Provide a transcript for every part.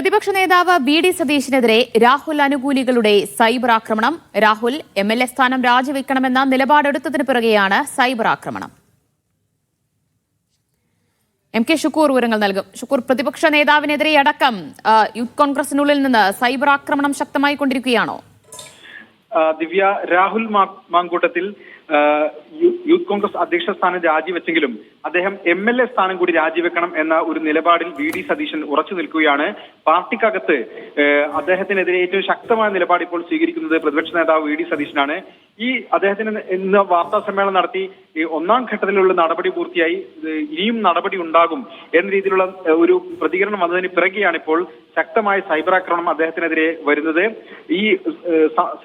പ്രതിപക്ഷ നേതാവ് VD. സതീശനെതിരെ Rahul അനുകൂലികളുടെ cyber ആക്രമണം. രാഹുൽ എം.എൽ.എ. സ്ഥാനം രാജിവെക്കണമെന്ന നിലപാടെടുത്തതിന് പിറകെയാണ് സൈബർ ആക്രമണം. എം.കെ. ഷുക്കൂർ വിവരങ്ങൾ നൽകും. ഷുക്കൂർ, പ്രതിപക്ഷ നേതാവിനെതിരെ അടക്കം യൂത്ത് കോൺഗ്രസിനുള്ളിൽ നിന്ന് സൈബർ ആക്രമണം ശക്തമായി കൊണ്ടിരിക്കുകയാണോ? ദിവ്യ, രാഹുൽ മാങ്കൂട്ടത്തിൽ യൂത്ത് കോൺഗ്രസ് അധ്യക്ഷ സ്ഥാനം രാജിവെച്ചെങ്കിലും അദ്ദേഹം എം.എൽ.എ. സ്ഥാനം കൂടി രാജിവെക്കണം എന്ന ഒരു നിലപാടിൽ വി.ഡി. സതീശൻ ഉറച്ചു നിൽക്കുകയാണ്. പാർട്ടിക്കകത്ത് അദ്ദേഹത്തിനെതിരെ ഏറ്റവും ശക്തമായ നിലപാട് ഇപ്പോൾ സ്വീകരിക്കുന്നത് പ്രതിപക്ഷ നേതാവ് വി.ഡി. സതീശനാണ്. അദ്ദേഹത്തിന് ഇന്ന് വാർത്താ സമ്മേളനം നടത്തി ഒന്നാം ഘട്ടത്തിലുള്ള നടപടി പൂർത്തിയായി, ഇനിയും നടപടി ഉണ്ടാകും എന്ന രീതിയിലുള്ള ഒരു പ്രതികരണം വന്നതിന് പിറകെയാണ് ഇപ്പോൾ ശക്തമായ സൈബർ ആക്രമണം അദ്ദേഹത്തിനെതിരെ വരുന്നത്. ഈ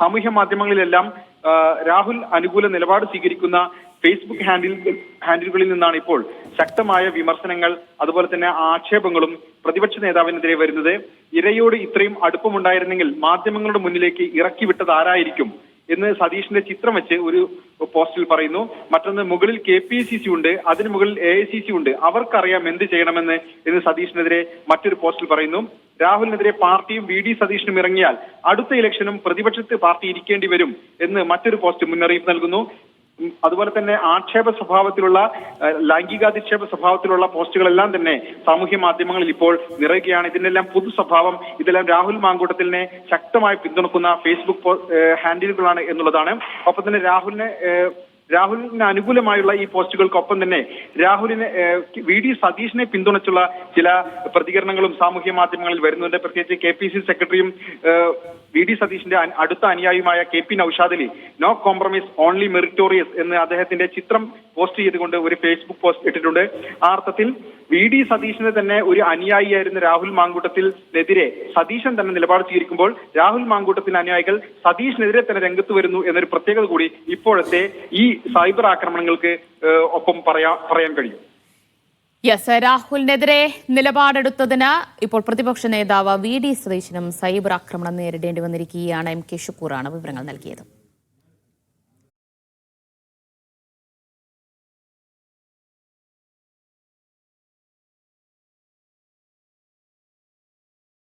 സാമൂഹ്യ മാധ്യമങ്ങളിലെല്ലാം രാഹുൽ അനുകൂല നിലപാട് സ്വീകരിക്കുന്ന ഫേസ്ബുക്ക് ഹാൻഡിലുകളിൽ നിന്നാണ് ഇപ്പോൾ ശക്തമായ വിമർശനങ്ങൾ, അതുപോലെ തന്നെ ആക്ഷേപങ്ങളും പ്രതിപക്ഷ നേതാവിനെതിരെ വരുന്നത്. ഇരയോട് ഇത്രയും അടുപ്പമുണ്ടായിരുന്നെങ്കിൽ മാധ്യമങ്ങളുടെ മുന്നിലേക്ക് ഇറക്കി വിട്ടത് ആരായിരിക്കും എന്ന് സതീഷിന്റെ ചിത്രം വെച്ച് ഒരു പോസ്റ്റിൽ പറയുന്നു. മറ്റൊന്ന്, മുകളിൽ KPCC ഉണ്ട്, അതിന് മുകളിൽ AICC ഉണ്ട്, അവർക്കറിയാം എന്ത് ചെയ്യണമെന്ന് എന്ന് സതീഷിനെതിരെ മറ്റൊരു പോസ്റ്റിൽ പറയുന്നു. രാഹുലിനെതിരെ പാർട്ടിയും വി.ഡി. സതീശനും ഇറങ്ങിയാൽ അടുത്ത ഇലക്ഷനും പ്രതിപക്ഷത്ത് പാർട്ടി ഇരിക്കേണ്ടി വരും എന്ന് മറ്റൊരു പോസ്റ്റ് മുന്നറിയിപ്പ് നൽകുന്നു. അതുപോലെ തന്നെ ആക്ഷേപ സ്വഭാവത്തിലുള്ള, ലൈംഗികാധിക്ഷേപ സ്വഭാവത്തിലുള്ള പോസ്റ്റുകളെല്ലാം തന്നെ സാമൂഹ്യ മാധ്യമങ്ങളിൽ ഇപ്പോൾ നിറയുകയാണ്. ഇതിനെല്ലാം പൊതു സ്വഭാവം, ഇതെല്ലാം രാഹുൽ മാങ്കൂട്ടത്തിനെ ശക്തമായി പിന്തുണക്കുന്ന ഫേസ്ബുക്ക് ഹാൻഡിലുകളാണ് എന്നുള്ളതാണ്. ഒപ്പം തന്നെ രാഹുലിന് അനുകൂലമായുള്ള ഈ പോസ്റ്റുകൾക്കൊപ്പം തന്നെ വി.ഡി. സതീശനെ പിന്തുണച്ചുള്ള ചില പ്രതികരണങ്ങളും സാമൂഹ്യ മാധ്യമങ്ങളിൽ വരുന്നുണ്ട്. പ്രത്യേകിച്ച് KPCC സെക്രട്ടറിയും വി.ഡി. സതീശന്റെ അടുത്ത അനുയായിയുമായ KP Noushad Ali no compromise only meritorious എന്ന് അദ്ദേഹത്തിന്റെ ചിത്രം പോസ്റ്റ് ചെയ്തുകൊണ്ട് ഒരു ഫേസ്ബുക്ക് പോസ്റ്റ് ഇട്ടിട്ടുണ്ട്. ആ അർത്ഥത്തിൽ വി.ഡി. സതീശന് തന്നെ ഒരു അനുയായിയായിരുന്ന രാഹുൽ മാങ്കൂട്ടത്തിനെതിരെ സതീശൻ തന്നെ നിലപാട് സ്വീകരിക്കുമ്പോൾ രാഹുൽ മാങ്കൂട്ടത്തിന്റെ അനുയായികൾ സതീഷിനെതിരെ തന്നെ രംഗത്ത് വരുന്നു എന്നൊരു പ്രത്യേകത കൂടി ഇപ്പോഴത്തെ ഈ സൈബർ ആക്രമണങ്ങൾക്ക് ഒപ്പം പറയാൻ കഴിയും. രാഹുലിനെതിരെ നിലപാടെടുത്തതിന് ഇപ്പോൾ പ്രതിപക്ഷ നേതാവ് വി.ഡി. സതീശനും സൈബർ ആക്രമണം നേരിടേണ്ടി വന്നിരിക്കുകയാണ്. എം.കെ. ഷുക്കൂറാണ് വിവരങ്ങൾ നൽകിയത്.